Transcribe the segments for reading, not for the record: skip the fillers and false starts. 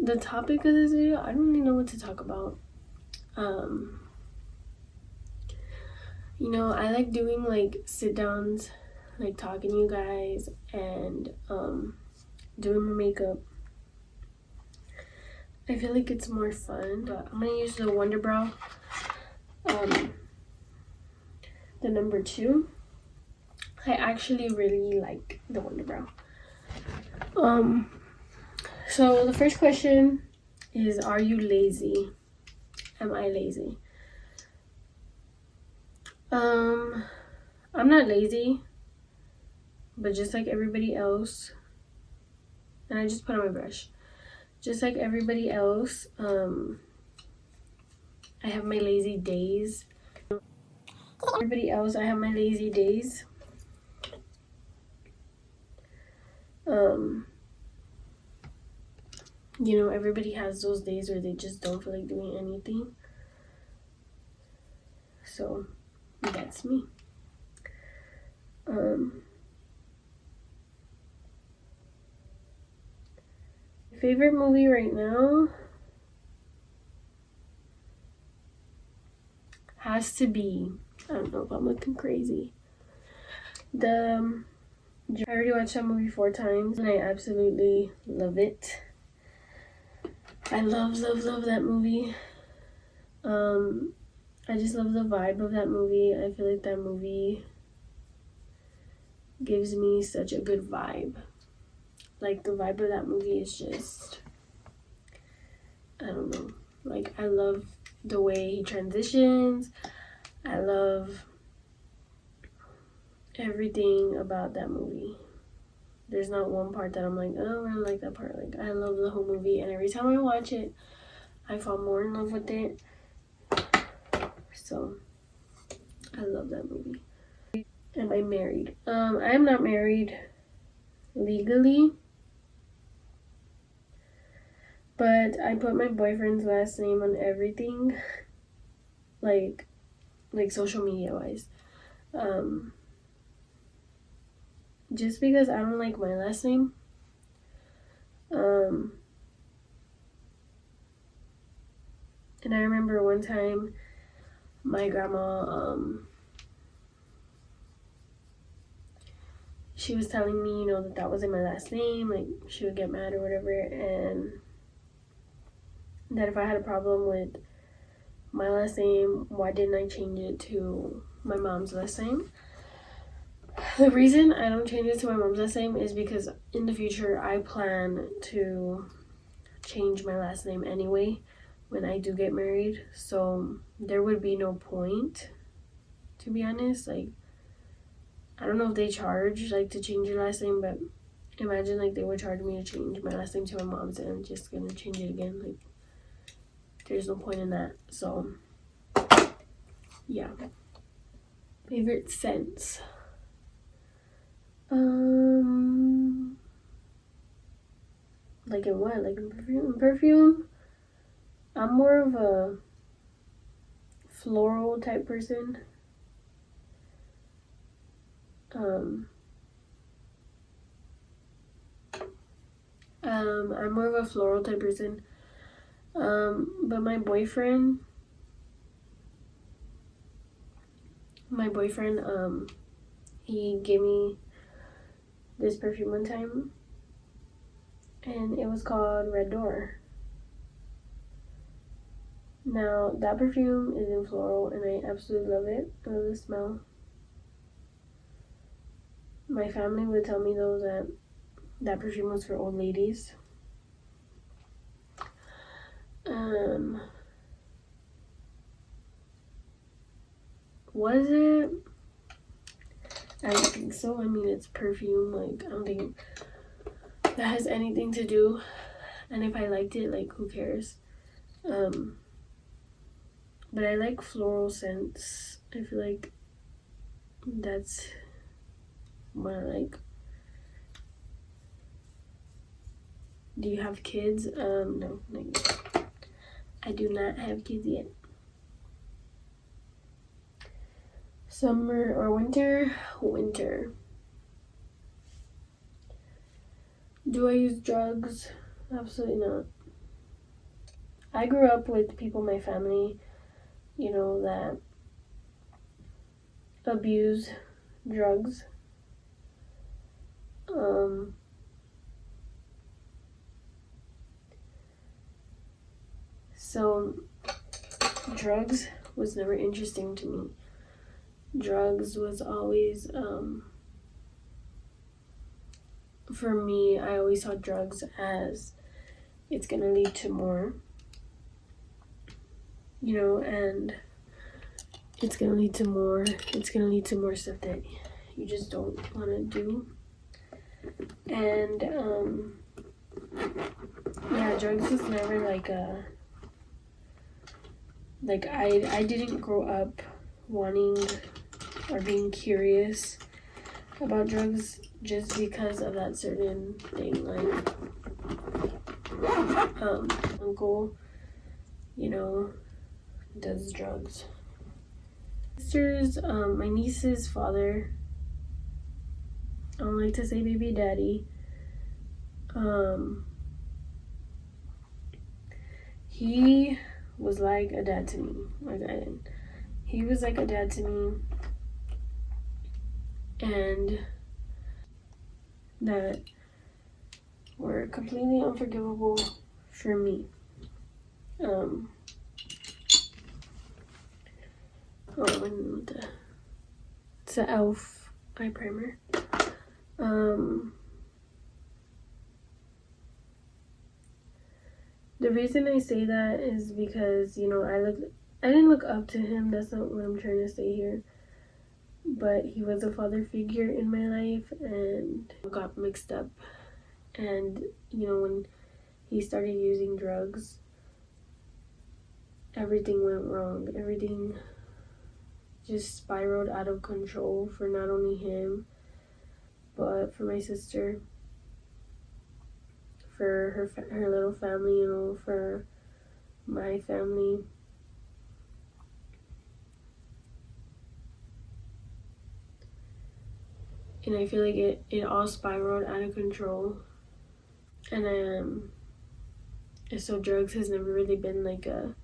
the topic of this video, I don't really know what to talk about. You know, I like doing like sit downs, like talking to you guys and doing my makeup. I feel like it's more fun, but I'm gonna use the Wonder Brow, the number 2. I actually really like the Wonder Brow. So the first question is, are you lazy? Am I lazy? I'm not lazy, but just like everybody else, and I just put on my brush. Just like everybody else, I have my lazy days. Everybody else, I have my lazy days. You know, everybody has those days where they just don't feel like doing anything. So that's me. Favorite movie right now has to be, I don't know if I'm looking crazy, I already watched that movie 4 times and I absolutely love it. I love that movie. I just love the vibe of that movie. I feel like that movie gives me such a good vibe. Like, the vibe of that movie is just, I don't know. Like, I love the way he transitions. I love everything about that movie. There's not one part that I'm like, oh, I don't like that part. Like, I love the whole movie, and every time I watch it, I fall more in love with it. So, I love that movie. Am I married? I am not married legally, but I put my boyfriend's last name on everything, like social media wise. Just because I don't like my last name. And I remember one time my grandma, she was telling me, you know, that wasn't my last name, like she would get mad or whatever, and that if I had a problem with my last name, why didn't I change it to my mom's last name? The reason I don't change it to my mom's last name is because in the future I plan to change my last name anyway when I do get married, so there would be no point, to be honest. Like, I don't know if they charge like to change your last name, but imagine like they would charge me to change my last name to my mom's and I'm just gonna change it again. Like, there's no point in that. So yeah. Favorite scents. Like in what? Like in perfume? Perfume? I'm more of a floral type person. I'm more of a floral type person. But my boyfriend, he gave me this perfume one time, and it was called Red Door. Now, that perfume is in floral, and I absolutely love it. I love the smell. My family would tell me, though, that perfume was for old ladies. Was it? I don't think so. I mean, it's perfume. Like, I don't think that has anything to do. And if I liked it, like, who cares? But I like floral scents. I feel like that's what I like. Do you have kids? No, not yet. I do not have kids yet. Summer or winter? Winter. Do I use drugs? Absolutely not. I grew up with people in my family, that abuse drugs. So drugs was never interesting to me. Drugs was always, for me, I always saw drugs as it's gonna lead to more, and it's gonna lead to more stuff that you just don't want to do. And yeah, drugs was never I didn't grow up wanting or being curious about drugs just because of that certain thing. Like, uncle, does drugs. Sister's, my niece's father, I don't like to say baby daddy, he was like a dad to me. He was like a dad to me, and that were completely unforgivable for me. It's an e.l.f. eye primer. The reason I say that is because, I didn't look up to him. That's not what I'm trying to say here. But he was a father figure in my life, and got mixed up. And, when he started using drugs, everything went wrong. Everything just spiraled out of control for not only him, but for my sister, for her little family, for my family. And I feel like it all spiraled out of control. And so drugs has never really been like a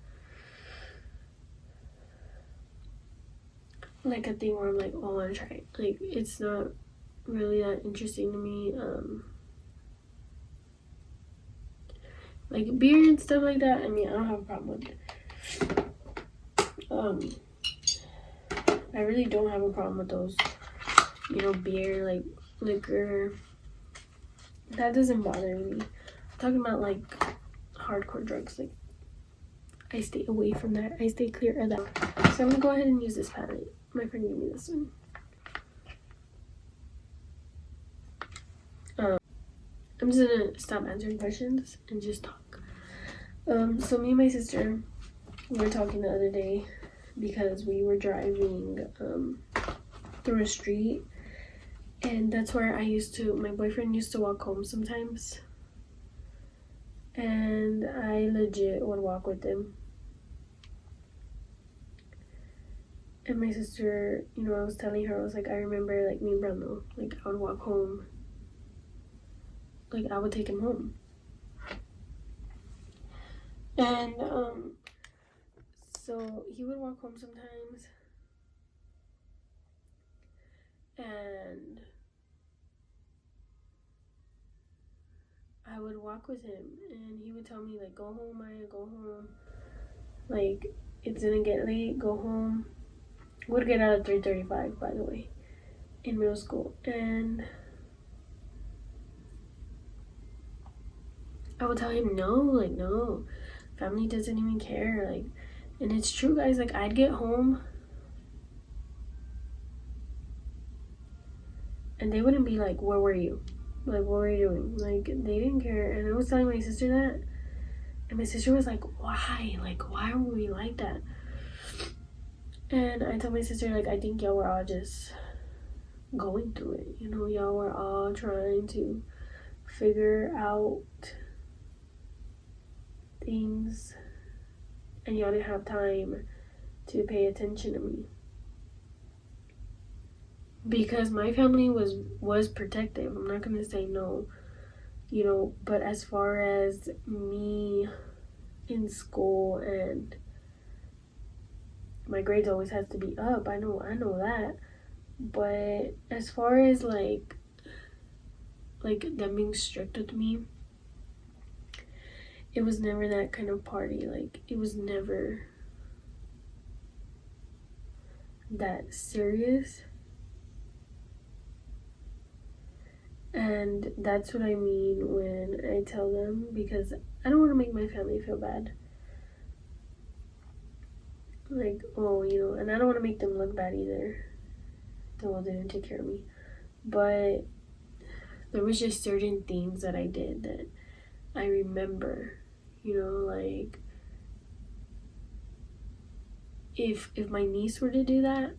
thing where I'm like, oh, I want to try it. Like, it's not really that interesting to me. Like beer and stuff like that, I don't have a problem with it. I really don't have a problem with those, beer, like liquor. That doesn't bother me. I'm talking about like hardcore drugs. Like, I stay away from that. I stay clear of that. So I'm gonna go ahead and use this palette. My friend gave me this one. I'm just gonna stop answering questions and just talk. So me and my sister, we were talking the other day because we were driving through a street, and that's where my boyfriend used to walk home sometimes, and I legit would walk with him. And my sister, I was telling her, I was like, I remember like me and Bernal, like I would walk home, like I would take him home. And so he would walk home sometimes, and I would walk with him, and he would tell me like, go home, Maya, go home, like it's gonna get late, go home. Would get out at 3:35, by the way, in middle school. And I would tell him no, family doesn't even care, like. And it's true, guys, like I'd get home and they wouldn't be like, where were you, like what were you doing, like they didn't care. And I was telling my sister that, and my sister was like, why are we like that? And I told my sister, like, I think y'all were all just going through it. Y'all were all trying to figure out things, and y'all didn't have time to pay attention to me. Because my family was protective. I'm not going to say no, but as far as me in school, and my grades always has to be up. I know that. But as far as like them being strict with me, it was never that kind of party. Like, it was never that serious. And that's what I mean when I tell them, because I don't want to make my family feel bad. Like, oh, and I don't want to make them look bad either. They didn't take care of me. But there was just certain things that I did that I remember, like if my niece were to do that,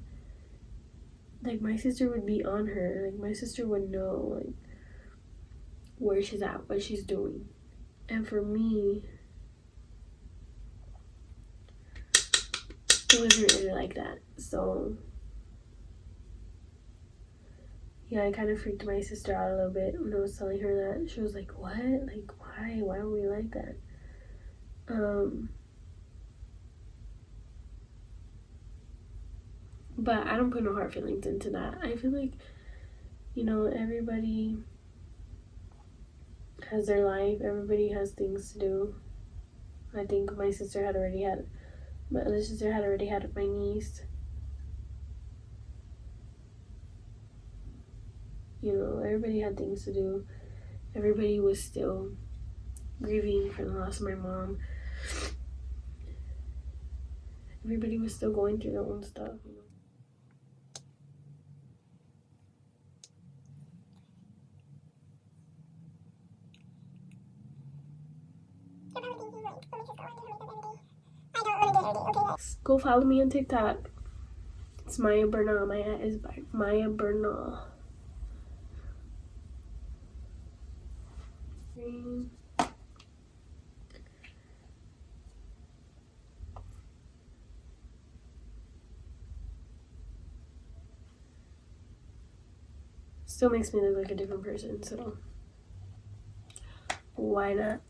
like, my sister would be on her. Like, my sister would know, like, where she's at, what she's doing. And for me, it wasn't really like that. So yeah, I kind of freaked my sister out a little bit when I was telling her that. She was like, what? Like, why are we like that? But I don't put no hard feelings into that. I feel like, everybody has their life. Everybody has things to do. I think my other sister had already had my niece. Everybody had things to do. Everybody was still grieving for the loss of my mom. Everybody was still going through their own stuff. Go follow me on TikTok. It's Maya Bernal. My at is Maya Bernal. Still makes me look like a different person, so why not?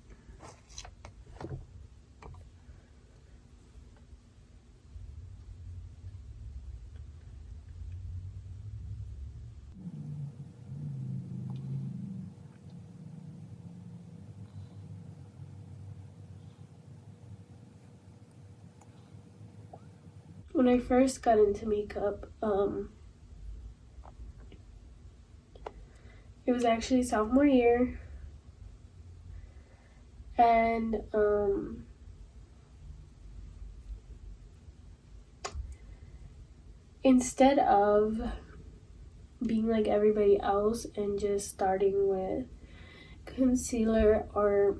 When I first got into makeup, it was actually sophomore year, and instead of being like everybody else and just starting with concealer or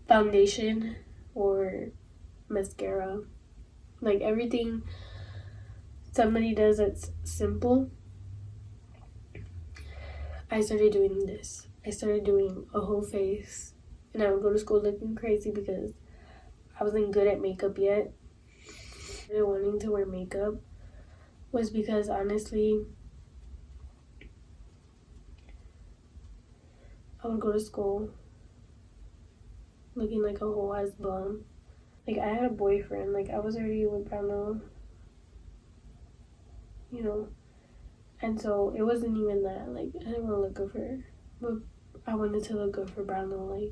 foundation or mascara, like everything somebody does that's simple, I started doing this. I started doing a whole face, and I would go to school looking crazy because I wasn't good at makeup yet. Wanting to wear makeup was because, honestly, I would go to school looking like a whole ass bum. Like, I had a boyfriend. Like, I was already with Bernal, and so it wasn't even that. Like, I didn't want to look good for her, but I wanted to look good for Bernal. Like,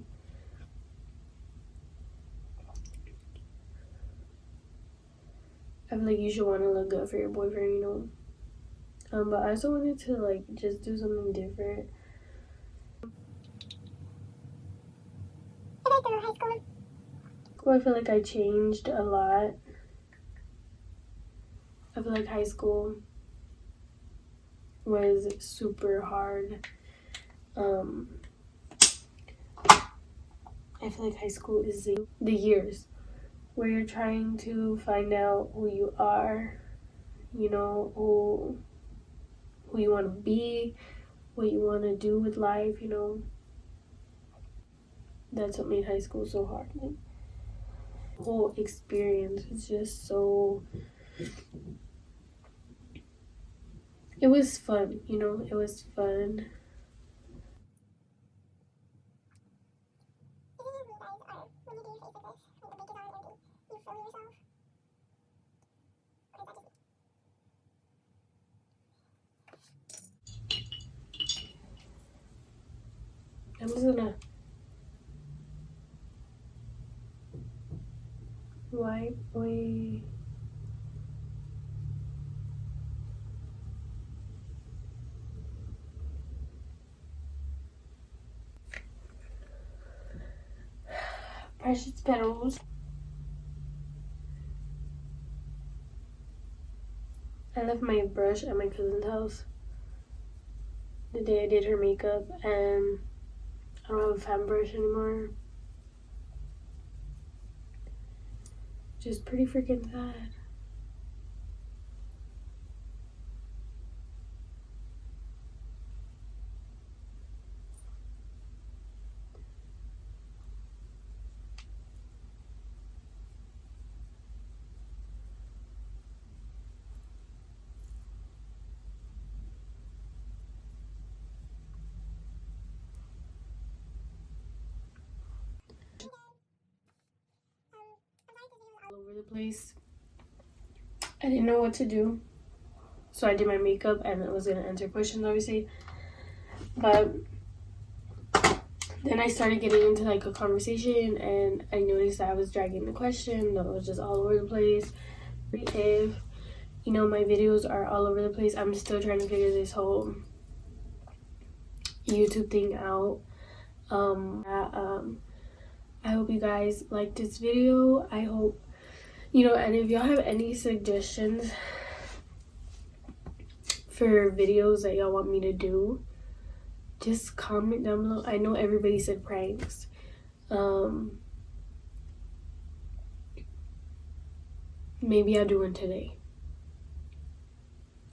I feel like you should want to look good for your boyfriend, but I also wanted to, like, just do something different. I feel like I changed a lot. I feel like high school was super hard. I feel like high school is the years where you're trying to find out who you are, who you want to be, what you want to do with life, That's what made high school so hard. Like, the whole experience was just so... It was fun, It was fun. I'm just gonna wipe away. Precious petals. I left my brush at my cousin's house the day I did her makeup, and I don't have a fan brush anymore. Just pretty freaking sad. All over the place. I didn't know what to do, so I did my makeup and I was gonna answer questions, obviously, but then I started getting into like a conversation and I noticed that I was dragging the question, that it was just all over the place. If you know my videos are all over the place, I'm still trying to figure this whole YouTube thing out. I hope you guys like this video. I hope, you know, and if y'all have any suggestions for videos that y'all want me to do, just comment down below. I know everybody said pranks. Maybe I'll do one today.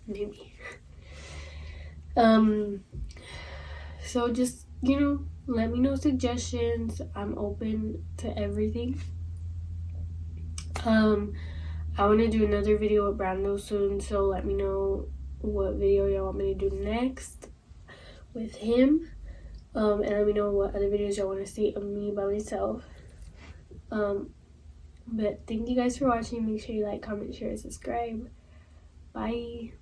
Maybe. So just, you know, let me know suggestions. I'm open to everything. I want to do another video with Bernal soon, so let me know what video y'all want me to do next with him. And let me know what other videos y'all want to see of me by myself. But thank you guys for watching. Make sure you like, comment, share, subscribe. Bye.